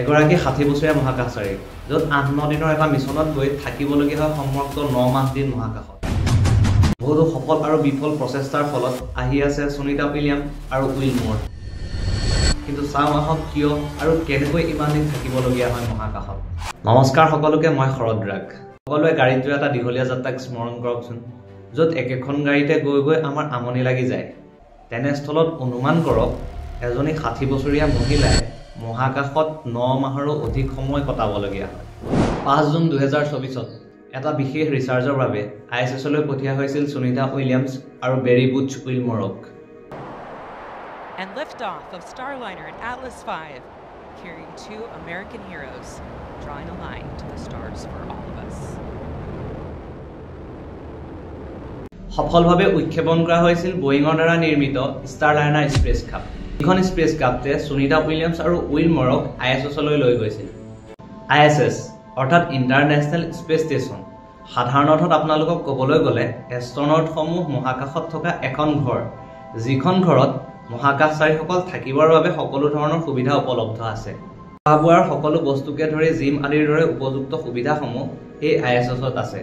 এগৰাকী 60 বছৰীয়া মহাকাশচাৰী য'ত 8-9 দিনৰ এটা মিছনত গৈ থাকিবলগীয়া হয় সমগ্ৰ 9 দিন মহাকাশত বহুতো সফল আৰু বিফল প্ৰচেষ্টাৰ ফলত আহি আছে সুনিতা উইলিয়াম আৰু উইল মোৰ কিন্তু চাওঁ আহক কিয় আৰু কেনেকৈ ইমান দিন থাকিবলগীয়া হয় মহাকাশত নমস্কাৰ সকলোকে মই শৰদ ৰাগ সকলোৱে গাড়ীত যোৱা এটা দীঘলীয়া যাত্ৰাক স্মৰণ কৰকচোন য'ত একেখন গাড়ীতে গৈ গৈ আমাৰ আমনি লাগি যায় তেনেস্থলত অনুমান কৰক এজনী 60 বছৰীয়া মহিলাই মহাকাশত 9 মাহৰো অধিক সময় কটাবলগীয়া হয় 5 জুন 2024 এটা বিশেষ ৰিচাৰ্জৰ বাবে ISS লৈ পঠিওৱা হৈছিল সুনিতা উইলিয়ামছ আৰু বেৰি Butch উইলমৰক And liftoff of Starliner and Atlas V, carrying 2 American heroes, drawing a line to the stars for all of us. সফলভাৱে উৎক্ষেপণ কৰা হৈছিল বোয়িঙৰ দ্বাৰা নিৰ্মিত ষ্টাৰলাইনাৰ স্পেচক্ৰাফ্ট এইখন স্পেচক্ৰাফ্টে সুনিতা উইলিয়ামছ আৰু উইলমৰক ISS লৈ গৈছিল ISS অৰ্থাৎ ইণ্টাৰনেশ্যনেল স্পেচ ষ্টেচন সাধাৰণ অৰ্থত আপোনালোকক ক'বলৈ গ'লে এষ্ট্ৰনটসমূহ মহাকাশত থকা এখন ঘৰ যিখন ঘৰত মহাকাশচাৰীসকল থাকিবৰ বাবে সকলো ধৰণৰ সুবিধা উপলব্ধ আছে খোৱা-বোৱাৰ সকলো বস্তুকে ধৰি জিম আদিৰ দৰে উপযুক্ত সুবিধাসমূহ এই ISS-ত আছে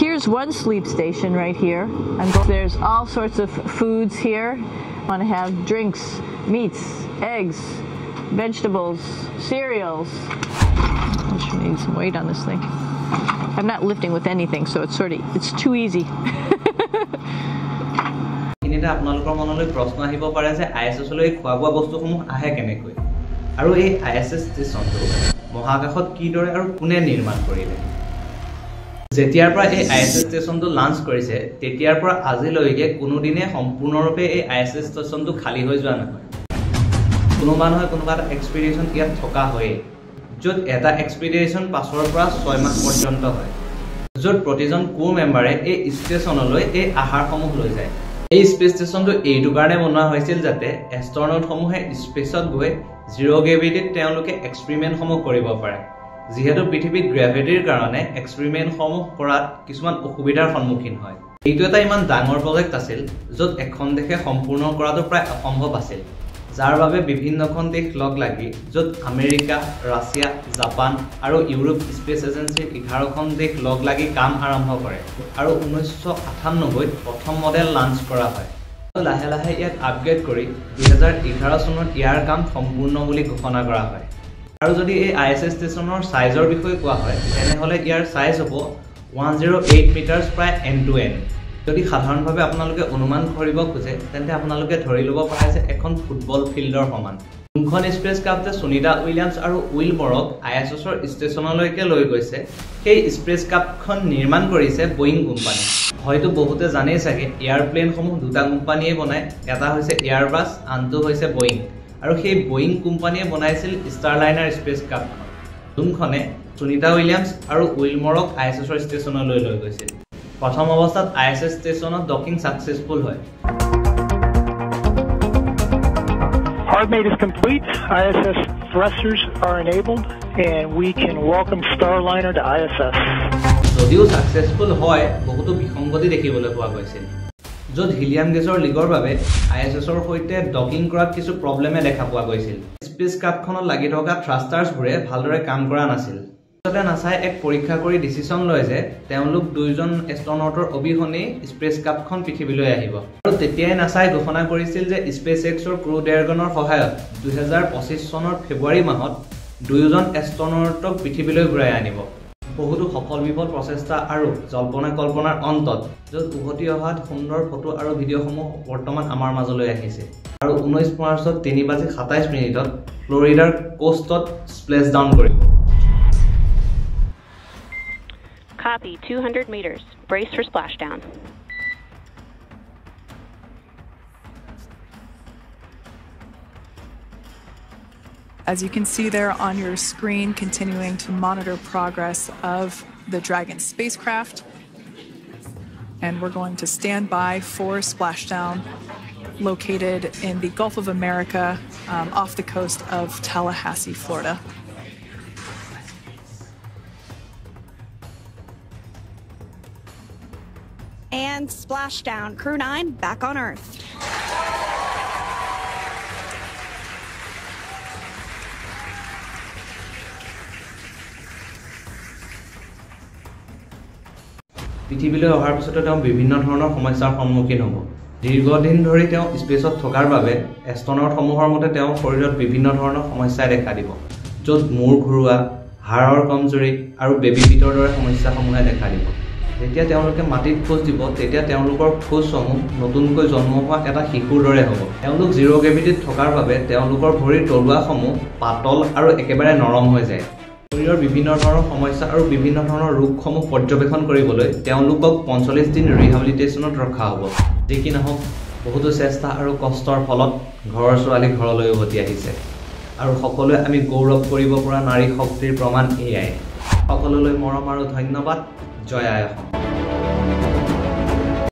Here's one sleep station right here. And there's all sorts of foods here. I want to have drinks, meats, eggs, vegetables, cereals. I should need some weight on this thing. I'm not lifting with anything, so it's too easy. ইনিটা আপোনালোকৰ মনলৈ প্ৰশ্ন আহিব পাৰে যে ISS লৈ খোৱা-বোৱা বস্তুসমূহ আহে কেনেকৈ আৰু এই ISS ষ্টেচনটো মহাকাশত কিদৰে আৰু কোনে নিৰ্মাণ কৰিলে যেতিয়াৰ পৰা এই ISS ষ্টেচনটো লঞ্চ কৰিছে তেতিয়াৰ পৰা আজিলৈকে কোনো দিনে সম্পূৰ্ণৰূপে এই ISS ষ্টেচনটো খালী হৈ যোৱা নহয় কোনোবা নহয় কোনোবা এটা এক্সপিডিশ্যন ইয়াত থকা হয়ে য'ত এটা এক্সপিডিশ্যন 5 পৰা 6 মাহ পৰ্যন্ত হয় য'ত প্ৰতিজন ক্ৰু মেম্বাৰে এই ষ্টেচনলৈ এই আহাৰসমূহ লৈ যায় এই স্পেচ ষ্টেচনটো এইটো কাৰণে বনোৱা হৈছিল যাতে এষ্ট্ৰনটসমূহে স্পেচত গৈ জিৰ' গ্ৰেভিটিত তেওঁলোকে এক্সপেৰিমেণ্টসমূহ কৰিব পাৰে যিহেতু পৃথিৱীত গ্ৰেভিটিৰ কাৰণে এক্সপেৰিমেণ্টসমূহ কৰাত কিছুমান অসুবিধাৰ সন্মুখীন হয় এইটো এটা ইমান ডাঙৰ প্ৰজেক্ট আছিল য'ত এখন দেশে সম্পূৰ্ণ কৰাটো প্ৰায় অসম্ভৱ আছিল যাৰ বাবে বিভিন্নখন দেশ লগ লাগি য'ত আমেৰিকা ৰাছিয়া জাপান আৰু ইউৰোপ স্পেচ এজেন্সিৰ 11খন দেশ লগ লাগি কাম আৰম্ভ কৰে আৰু 1998 প্ৰথম মডেল লঞ্চ কৰা হয় লাহে লাহে ইয়াক আপগ্ৰেড কৰি 2011 চনত ইয়াৰ কাম সম্পূৰ্ণ বুলি ঘোষণা কৰা হয় আৰু যদি এই ISS ষ্টেচনৰ সাইজৰ বিষয়ে কোৱা হয় তেনেহলে ইয়াৰ সাইজ হ'ব 108 মিটাৰছ প্ৰায় এণ্ড টু এণ্ড যদি সাধাৰণভাৱে আপোনালোকে অনুমান কৰিব খোজে তেন্তে আপোনালোকে ধৰি ল'ব পাৰে যে এখন ফুটবল ফিল্ডৰ সমান কোনখন স্পেচক্ৰাফ্টে সুনিতা উইলিয়ামছ আৰু উইলমৰক ISSৰ ষ্টেচনলৈকে লৈ গৈছে সেই স্পেচক্ৰাফ্টখন নিৰ্মাণ কৰিছে বোয়িং কোম্পানী হয়তো বহুতে জানেই চাগে এয়াৰপ্লেনসমূহ দুটা কোম্পানীয়ে বনায় এটা হৈছে এয়াৰবাছ আনটো হৈছে বোয়িং আৰু সেই বোয়িং কোম্পানীয়ে বনাইছিল ষ্টাৰলাইনাৰ স্পেচক্ৰাফ্টখন যোনখনে সুনিতা উইলিয়ামছ আৰু উইলমৰক ISSৰ ষ্টেচনলৈ লৈ গৈছিল প্ৰথম অৱস্থাত ISS ষ্টেচনত ডকিং সাকসেসফুল হয় Hard mate is complete. ISS thrusters are enabled and we can welcome Starliner to ISS. যদিও সাকসেসফুল হয় বহুতো বিসংগতি দেখিবলৈ পোৱা গৈছিল য'ত হিলিয়াম গেছৰ লিগৰ বাবে ISSৰ সৈতে ডকিং কৰাত কিছু প্ৰবলেমে দেখা পোৱা গৈছিল স্পেচক্ৰাফ্টখনত লাগি থকা থ্ৰাষ্টাৰ্ছবোৰে ভালদৰে কাম কৰা নাছিল নাছাই এক পৰীক্ষা কৰি ডিসিশন লয় যে তেওঁলোক দুইজন এষ্ট্ৰনটৰ অবিহনে স্পেচক্ৰাফ্টখন পৃথিৱীলৈ আহিব আৰু তেতিয়াই নাছাই ঘোষণা কৰিছিল যে স্পেচএক্সৰ ক্ৰু ড্ৰেগনৰ সহায়ত 2025 চনৰ ফেব্ৰুৱাৰী মাহত দুইজন এষ্ট্ৰনটক পৃথিৱীলৈ ঘূৰাই আনিব বহুতো সফল বিফল প্ৰচেষ্টা আৰু জল্পনা কল্পনাৰ অন্তত য'ত উভতি অহাত সুন্দৰ ফটো আৰু ভিডিঅ'সমূহ বৰ্তমান আমাৰ মাজলৈ আহিছে আৰু 19 মাৰ্চত 3:27 ফ্লৰিডাৰ কোষ্টত স্প্লেশ ডাউন কৰিব Copy, 200 meters. Brace for splashdown. As you can see there on your screen, continuing to monitor progress of the Dragon spacecraft. And we're going to stand by for splashdown located in the Gulf of America off the coast of Tallahassee, Florida. And splashdown. Crew 9 back on Earth. পৃথিৱীলৈ অহাৰ পিছতো তেওঁ বিভিন্ন ধৰণৰ সমস্যাৰ সন্মুখীন হ'ব দীৰ্ঘদিন ধৰি তেওঁ স্পেচত থকাৰ বাবে এষ্ট্ৰনটসমূহৰ মতে তেওঁ শৰীৰত বিভিন্ন ধৰণৰ সমস্যাই দেখা দিব য'ত মূৰ ঘূৰোৱা হাড়ৰ কমজোৰি আৰু বেবী ফিটৰ দৰে সমস্যাসমূহে দেখা দিব যেতিয়া তেওঁলোকে মাটিত খোজ দিব তেতিয়া তেওঁলোকৰ খোজসমূহ নতুনকৈ জন্ম হোৱা এটা শিশুৰ দৰে হ'ব তেওঁলোক জিৰ' গ্ৰেভিটিত থকাৰ বাবে তেওঁলোকৰ ভৰিৰ তলুৱাসমূহ পাতল আৰু একেবাৰে নৰম হৈ যায় শৰীৰৰ বিভিন্ন ধৰণৰ সমস্যা আৰু বিভিন্ন ধৰণৰ ৰোগসমূহ পৰ্যবেক্ষণ কৰিবলৈ তেওঁলোকক 45 দিন ৰিহেবিলিটেশ্যনত ৰখা হ'ব যি কি নহওক বহুতো চেষ্টা আৰু কষ্টৰ ফলত ঘৰৰ ছোৱালী ঘৰলৈ উভতি আহিছে আৰু সকলোৱে আমি গৌৰৱ কৰিব পৰা নাৰী শক্তিৰ প্ৰমাণ এয়াই সকলোলৈ মৰম আৰু ধন্যবাদ জয় আই অসম